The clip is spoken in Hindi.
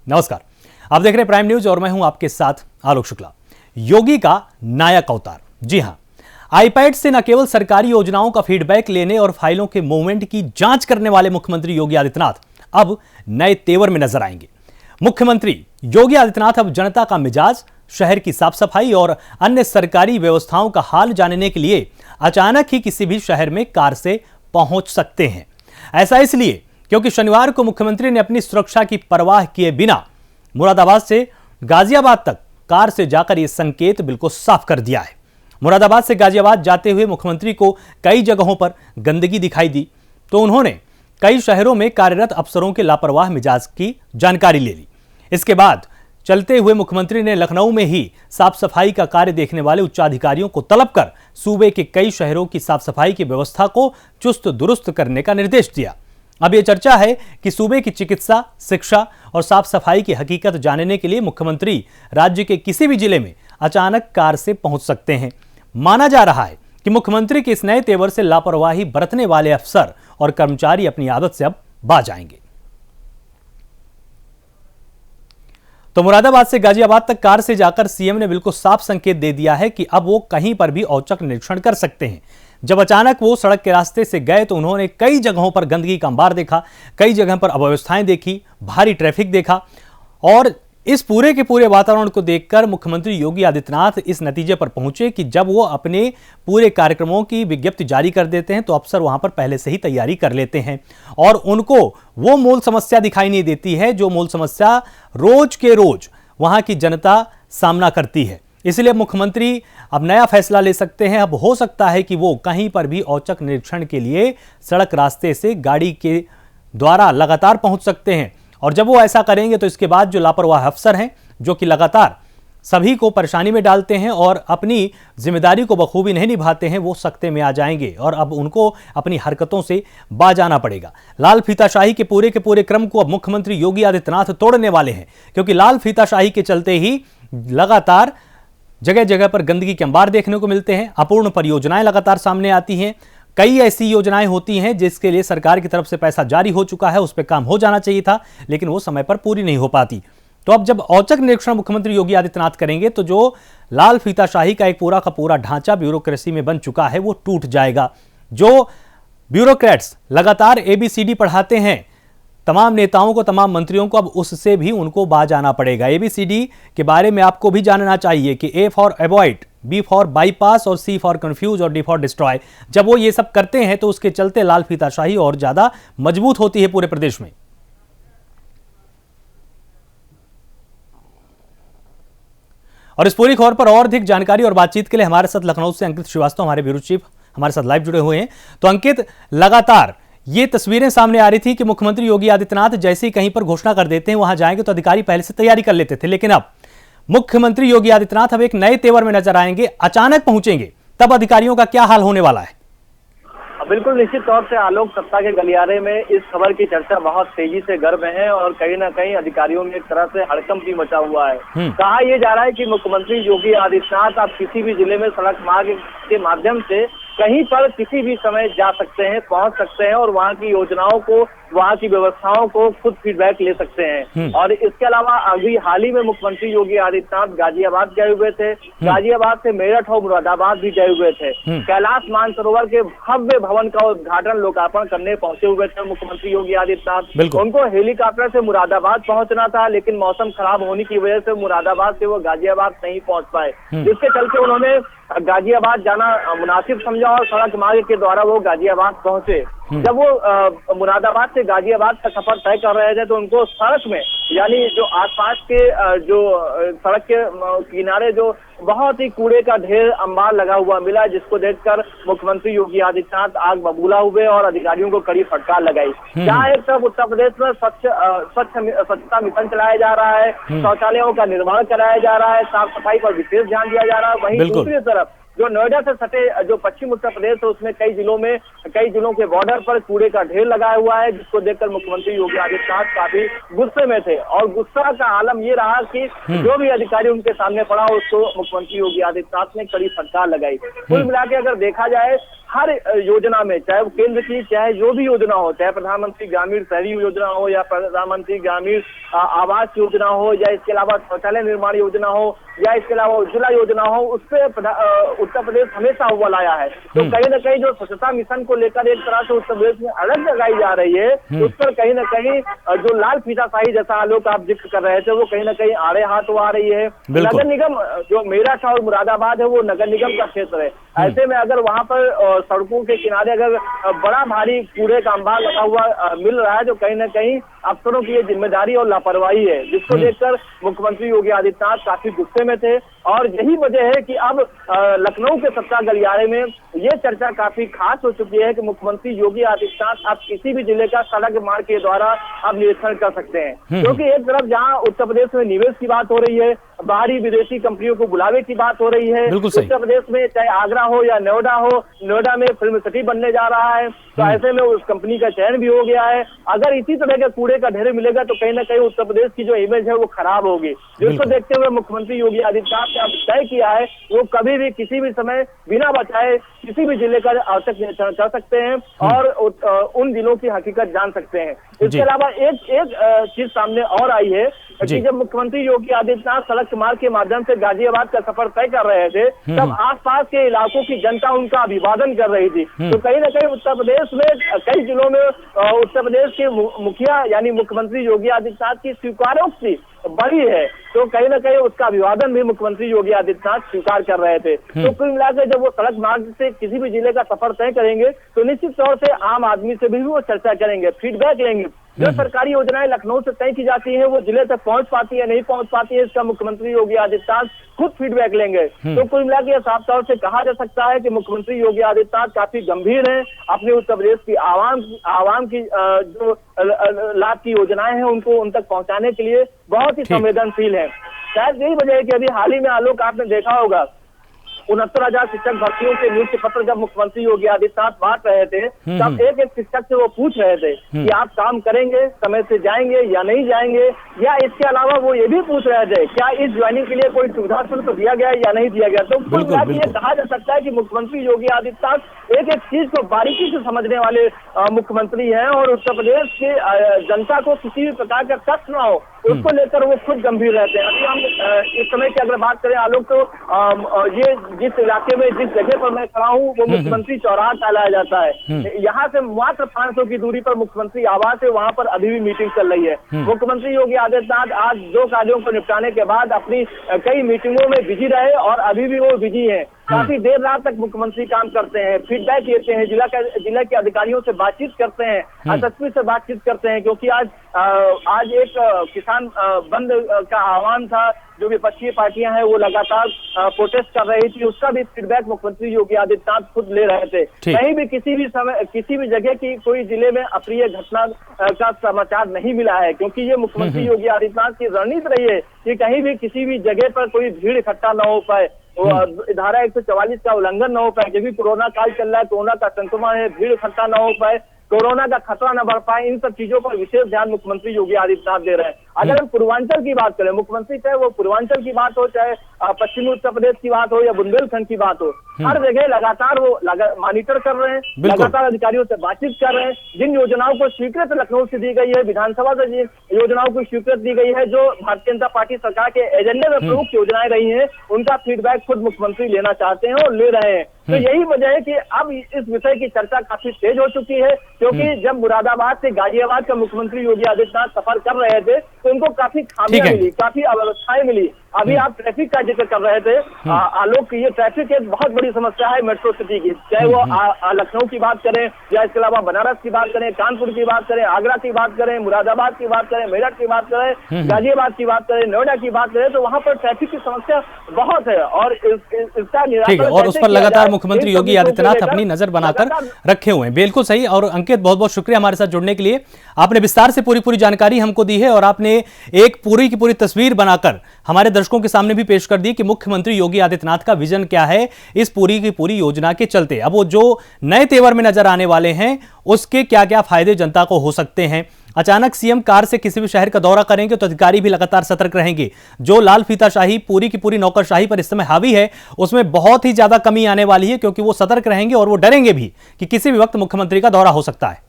नमस्कार, आप देख रहे हैं प्राइम न्यूज और मैं हूं आपके साथ आलोक शुक्ला। योगी का नायक अवतार। जी हां, आईपैड से न केवल सरकारी योजनाओं का फीडबैक लेने और फाइलों के मूवमेंट की जांच करने वाले मुख्यमंत्री योगी आदित्यनाथ अब नए तेवर में नजर आएंगे। मुख्यमंत्री योगी आदित्यनाथ अब जनता का मिजाज, शहर की साफ सफाई और अन्य सरकारी व्यवस्थाओं का हाल जानने के लिए अचानक ही किसी भी शहर में कार से पहुंच सकते हैं। ऐसा इसलिए क्योंकि शनिवार को मुख्यमंत्री ने अपनी सुरक्षा की परवाह किए बिना मुरादाबाद से गाजियाबाद तक कार से जाकर यह संकेत बिल्कुल साफ कर दिया है। मुरादाबाद से गाजियाबाद जाते हुए मुख्यमंत्री को कई जगहों पर गंदगी दिखाई दी, तो उन्होंने कई शहरों में कार्यरत अफसरों के लापरवाह मिजाज की जानकारी ले ली। इसके बाद चलते हुए मुख्यमंत्री ने लखनऊ में ही साफ सफाई का कार्य देखने वाले उच्चाधिकारियों को तलब कर सूबे के कई शहरों की साफ सफाई की व्यवस्था को चुस्त दुरुस्त करने का निर्देश दिया। अब यह चर्चा है कि सूबे की चिकित्सा, शिक्षा और साफ सफाई की हकीकत जानने के लिए मुख्यमंत्री राज्य के किसी भी जिले में अचानक कार से पहुंच सकते हैं। माना जा रहा है कि मुख्यमंत्री के इस नए तेवर से लापरवाही बरतने वाले अफसर और कर्मचारी अपनी आदत से अब बाज आएंगे। तो मुरादाबाद से गाजियाबाद तक कार से जाकर सीएम ने बिल्कुल साफ संकेत दे दिया है कि अब वो कहीं पर भी औचक निरीक्षण कर सकते हैं। जब अचानक वो सड़क के रास्ते से गए तो उन्होंने कई जगहों पर गंदगी का अंबार देखा, कई जगह पर अव्यवस्थाएं देखी, भारी ट्रैफिक देखा और इस पूरे के पूरे वातावरण को देखकर मुख्यमंत्री योगी आदित्यनाथ इस नतीजे पर पहुंचे कि जब वो अपने पूरे कार्यक्रमों की विज्ञप्ति जारी कर देते हैं तो अफसर वहां पर पहले से ही तैयारी कर लेते हैं और उनको वो मूल समस्या दिखाई नहीं देती है जो मूल समस्या रोज के रोज वहां की जनता सामना करती है। इसलिए मुख्यमंत्री अब नया फैसला ले सकते हैं। अब हो सकता है कि वो कहीं पर भी औचक निरीक्षण के लिए सड़क रास्ते से गाड़ी के द्वारा लगातार पहुंच सकते हैं और जब वो ऐसा करेंगे तो इसके बाद जो लापरवाह अफसर हैं जो कि लगातार सभी को परेशानी में डालते हैं और अपनी जिम्मेदारी को बखूबी नहीं निभाते हैं, वो सख्ते में आ जाएंगे और अब उनको अपनी हरकतों से बाज आना पड़ेगा। लाल फीताशाही के पूरे क्रम को अब मुख्यमंत्री योगी आदित्यनाथ तोड़ने वाले हैं, क्योंकि लाल फीताशाही के चलते ही लगातार जगह जगह पर गंदगी के अंबार देखने को मिलते हैं, अपूर्ण परियोजनाएं लगातार सामने आती हैं। कई ऐसी योजनाएं होती हैं जिसके लिए सरकार की तरफ से पैसा जारी हो चुका है, उस पर काम हो जाना चाहिए था, लेकिन वो समय पर पूरी नहीं हो पाती। तो अब जब औचक निरीक्षण मुख्यमंत्री योगी आदित्यनाथ करेंगे तो जो लाल फीताशाही का एक पूरा का पूरा ढांचा ब्यूरोक्रेसी में बन चुका है वो टूट जाएगा। जो ब्यूरोक्रेट्स लगातार ABCD पढ़ाते हैं तमाम नेताओं को, तमाम मंत्रियों को, अब उससे भी उनको बाज आना पड़ेगा। ABCD के बारे में आपको भी जानना चाहिए कि A for avoid, B for bypass और C फॉर कंफ्यूज और D फॉर डिस्ट्रॉय। जब वो ये सब करते हैं तो उसके चलते लाल फीताशाही और ज्यादा मजबूत होती है पूरे प्रदेश में। और इस पूरी खबर पर और अधिक जानकारी और बातचीत के लिए हमारे साथ लखनऊ से अंकित श्रीवास्तव, हमारे ब्यूरो चीफ, हमारे साथ लाइव जुड़े हुए हैं। तो अंकित, लगातार ये तस्वीरें सामने आ रही थी कि मुख्यमंत्री योगी आदित्यनाथ जैसे ही कहीं पर घोषणा कर देते हैं वहां जाएंगे तो अधिकारी पहले से तैयारी कर लेते थे, लेकिन अब मुख्यमंत्री योगी आदित्यनाथ अब एक नए तेवर में नजर आएंगे, अचानक पहुंचेंगे, तब अधिकारियों का क्या हाल होने वाला है? बिल्कुल निश्चित तौर से आलोक, सत्ता के गलियारे में इस खबर की चर्चा बहुत तेजी से गर्म है और कहीं ना कहीं अधिकारियों में एक तरह से हड़कंप भी मचा हुआ है। कहा यह जा रहा है कि मुख्यमंत्री योगी आदित्यनाथ आप किसी भी जिले में सड़क मार्ग के माध्यम से कहीं पर किसी भी समय जा सकते हैं, पहुंच सकते हैं और वहां की योजनाओं को, वहां की व्यवस्थाओं को खुद फीडबैक ले सकते हैं। और इसके अलावा अभी हाल ही में मुख्यमंत्री योगी आदित्यनाथ गाजियाबाद गए हुए थे, गाजियाबाद से मेरठ और मुरादाबाद भी गए हुए थे। कैलाश मानसरोवर के भव्य भवन का उद्घाटन, लोकार्पण करने पहुंचे हुए थे मुख्यमंत्री योगी आदित्यनाथ। उनको हेलीकॉप्टर से मुरादाबाद पहुंचना था, लेकिन मौसम खराब होने की वजह से मुरादाबाद से वो गाजियाबाद नहीं पहुंच पाए, जिसके चलते उन्होंने गाजियाबाद जाना मुनासिब समझा और सड़क मार्ग के द्वारा वो गाजियाबाद पहुंचे। जब वो मुरादाबाद से गाजियाबाद का सफर तय कर रहे थे तो उनको सड़क में, यानी जो आसपास के जो सड़क के किनारे जो बहुत ही कूड़े का ढेर अंबार लगा हुआ मिला, जिसको देखकर मुख्यमंत्री योगी आदित्यनाथ आग बबूला हुए और अधिकारियों को कड़ी फटकार लगाई। जहाँ एक तरफ उत्तर प्रदेश में स्वच्छता मिशन चलाया जा रहा है, शौचालयों का निर्माण कराया जा रहा है, साफ सफाई पर विशेष ध्यान दिया जा रहा है, वहीं दूसरी तरफ जो नोएडा से सटे जो पश्चिम उत्तर प्रदेश है उसमें कई जिलों के बॉर्डर पर कूड़े का ढेर लगा हुआ है, जिसको देखकर मुख्यमंत्री योगी आदित्यनाथ काफी गुस्से में थे और गुस्सा का आलम ये रहा कि जो भी अधिकारी उनके सामने पड़ा उसको मुख्यमंत्री योगी आदित्यनाथ ने कड़ी फटकार लगाई। कुल मिला के अगर देखा जाए हर योजना में, चाहे वो केंद्र की चाहे जो भी योजना हो, चाहे प्रधानमंत्री ग्रामीण शहरी योजना हो या प्रधानमंत्री ग्रामीण आवास योजना हो या इसके अलावा शौचालय निर्माण योजना हो या इसके अलावा उज्ज्वला योजना हो, उस पर उत्तर प्रदेश हमेशा अव्वल आया है। तो कहीं ना कहीं जो स्वच्छता मिशन को लेकर एक तरह से उत्तर प्रदेश में अलग लगाई जा रही है, उस पर कहीं ना कहीं जो लाल फीताशाही जैसा आलोक आप जिक्र कर रहे थे वो कहीं ना कहीं आड़े हाथ आ रही है। नगर निगम जो मेरठ और मुरादाबाद है वो नगर निगम का क्षेत्र है। ऐसे में अगर वहां पर सड़कों के किनारे अगर बड़ा भारी कूड़े का अंबार लगा हुआ मिल रहा है, जो कहीं ना कहीं अफसरों की ये जिम्मेदारी और लापरवाही है, जिसको देखकर मुख्यमंत्री योगी आदित्यनाथ काफी गुस्से में थे। और यही वजह है कि अब लखनऊ के सत्ता गलियारे में ये चर्चा काफी खास हो चुकी है कि मुख्यमंत्री योगी आदित्यनाथ अब किसी भी जिले का सड़क मार्ग के द्वारा अब निरीक्षण कर सकते हैं। क्योंकि एक तरफ जहां उत्तर प्रदेश में निवेश की बात हो रही है, बाहरी विदेशी कंपनियों को बुलावे की बात हो रही है, उत्तर प्रदेश में चाहे आगरा हो या नोएडा हो, नोएडा में फिल्म सिटी बनने जा रहा है, तो ऐसे में उस कंपनी का चयन भी हो गया है। अगर इसी तरह के कूड़े का ढेर मिलेगा तो कहीं ना कहीं उत्तर प्रदेश की जो इमेज है वो खराब होगी, जिसको देखते हुए मुख्यमंत्री योगी आदित्यनाथ ने अब तय किया है वो कभी भी किसी भी समय बिना बचाए किसी भी जिले का औचक निरीक्षण कर सकते हैं और उन जिलों की हकीकत जान सकते हैं। इसके अलावा एक चीज सामने और आई है कि जब मुख्यमंत्री योगी आदित्यनाथ सड़क मार्ग के माध्यम से गाजियाबाद का सफर तय कर रहे थे, तब आसपास के इलाकों की जनता उनका अभिवादन कर रही थी। तो कहीं ना कहीं उत्तर प्रदेश में कई जिलों में उत्तर प्रदेश के मुखिया यानी मुख्यमंत्री योगी आदित्यनाथ की स्वीकारोक्ति बड़ी है, तो कहीं ना कहीं उसका अभिवादन भी मुख्यमंत्री योगी आदित्यनाथ स्वीकार कर रहे थे। तो कुल मिलाकर जब वो सड़क मार्ग से किसी भी जिले का सफर तय करेंगे तो निश्चित तौर से आम आदमी से भी वो चर्चा करेंगे, फीडबैक लेंगे। जो सरकारी योजनाएं लखनऊ से तय की जाती है वो जिले तक पहुंच पाती है नहीं पहुंच पाती है, इसका मुख्यमंत्री योगी आदित्यनाथ खुद फीडबैक लेंगे। तो कुल मिलाकर साफ तौर से कहा जा सकता है कि मुख्यमंत्री योगी आदित्यनाथ काफी गंभीर हैं, अपने उत्तर प्रदेश की आवाम की जो लाभ की योजनाएं हैं उनको उन तक पहुंचाने के लिए बहुत ही संवेदनशील है। शायद यही वजह है कि अभी हाल ही में आलोक आपने देखा होगा 69,000 शिक्षक भर्तियों के नियुक्ति पत्र जब मुख्यमंत्री योगी आदित्यनाथ बांट रहे थे, तब एक एक शिक्षक से वो पूछ रहे थे कि आप काम करेंगे, समय से जाएंगे या नहीं जाएंगे, या इसके अलावा वो ये भी पूछ रहे थे क्या इस ज्वाइनिंग के लिए कोई सुविधा शुल्क दिया गया या नहीं दिया गया। तो कुल मिलाकर ये कहा जा सकता है कि मुख्यमंत्री योगी आदित्यनाथ एक एक चीज को बारीकी से समझने वाले मुख्यमंत्री हैं और उत्तर प्रदेश के जनता को किसी भी प्रकार का कष्ट न हो उसको लेकर वो खुद गंभीर रहते हैं। अभी हम इस समय की अगर बात करें आलोक, तो ये जिस इलाके में जिस जगह पर मैं खड़ा हूँ वो मुख्यमंत्री चौराहा कहलाया जाता है। यहाँ से मात्र 500 की दूरी पर मुख्यमंत्री आवास है, वहाँ पर अभी भी मीटिंग चल रही है। मुख्यमंत्री योगी आदित्यनाथ आज 2 कार्यों को निपटाने के बाद अपनी कई मीटिंगों में बिजी रहे और अभी भी वो बिजी है। काफी देर रात तक मुख्यमंत्री काम करते हैं, फीडबैक लेते हैं, जिला के अधिकारियों से बातचीत करते हैं, एसएसपी से बातचीत करते हैं, क्योंकि आज एक किसान बंद का आह्वान था, जो विपक्षी पार्टियां हैं वो लगातार प्रोटेस्ट कर रही थी, उसका भी फीडबैक मुख्यमंत्री योगी आदित्यनाथ खुद ले रहे थे। कहीं भी किसी भी जगह की कोई जिले में अप्रिय घटना का समाचार नहीं मिला है, क्योंकि ये मुख्यमंत्री योगी आदित्यनाथ की रणनीति रही है कि कहीं भी किसी भी जगह पर कोई भीड़ इकट्ठा न हो पाए, धारा 144 का उल्लंघन न हो पाए, जब भी कोरोना काल चल रहा है, कोरोना का संक्रमण है, भीड़ इकट्ठा न हो पाए, कोरोना का खतरा न बढ़ पाए, इन सब चीजों पर विशेष ध्यान मुख्यमंत्री योगी आदित्यनाथ दे रहे हैं। अगर हम पूर्वांचल की बात करें, मुख्यमंत्री चाहे वो पूर्वांचल की बात हो, चाहे पश्चिमी उत्तर प्रदेश की बात हो या बुंदेलखंड की बात हो, हर जगह लगातार वो मॉनिटर कर रहे हैं, लगातार अधिकारियों से बातचीत कर रहे हैं। जिन योजनाओं को स्वीकृत लखनऊ से दी गई है, विधानसभा से जिन योजनाओं को स्वीकृत दी गई है, जो भारतीय जनता पार्टी सरकार के एजेंडे में प्रमुख योजनाएं रही हैं, उनका फीडबैक खुद मुख्यमंत्री लेना चाहते हैं और ले रहे हैं। तो यही वजह है कि अब इस विषय की चर्चा काफी तेज हो चुकी है, क्योंकि जब मुरादाबाद से गाजियाबाद का मुख्यमंत्री योगी आदित्यनाथ सफर कर रहे थे तो उनको काफी खामियां मिली, काफी अव्यवस्थाएं मिली। अभी आप ट्रैफिक का जिक्र कर रहे थे आलोक, ये ट्रैफिक एक बहुत बड़ी समस्या है मेट्रो सिटी की, चाहे वो लखनऊ की बात करें या इसके अलावा बनारस की बात करें, कानपुर की बात करें, आगरा की बात करें, मुरादाबाद की बात करें, मेरठ की बात करें, गाजियाबाद की बात करें, नोएडा की बात करें, तो वहाँ पर ट्रैफिक की समस्या बहुत है और इसका निराकरण और उस पर लगातार मुख्यमंत्री योगी आदित्यनाथ अपनी नजर बनाकर रखे हुए हैं। बिल्कुल सही। और अंकित, बहुत बहुत शुक्रिया हमारे साथ जुड़ने के लिए। आपने विस्तार से पूरी जानकारी हमको दी है और आपने एक पूरी की पूरी तस्वीर बनाकर हमारे दर्शकों के सामने भी पेश कर दी कि मुख्यमंत्री योगी आदित्यनाथ का विजन क्या है इस पूरी की पूरी योजना के चलते। अब वो जो नए तेवर में नजर आने वाले हैं उसके क्या क्या फायदे जनता को हो सकते हैं अचानक सीएम कार से किसी भी शहर का दौरा करेंगे तो अधिकारी भी लगातार सतर्क रहेंगे। जो लाल फीताशाही पूरी की पूरी नौकरशाही पर इस समय हावी है, उसमें बहुत ही ज्यादा कमी आने वाली है, क्योंकि वो सतर्क रहेंगे और वो डरेंगे भी कि किसी भी वक्त मुख्यमंत्री का दौरा हो सकता है।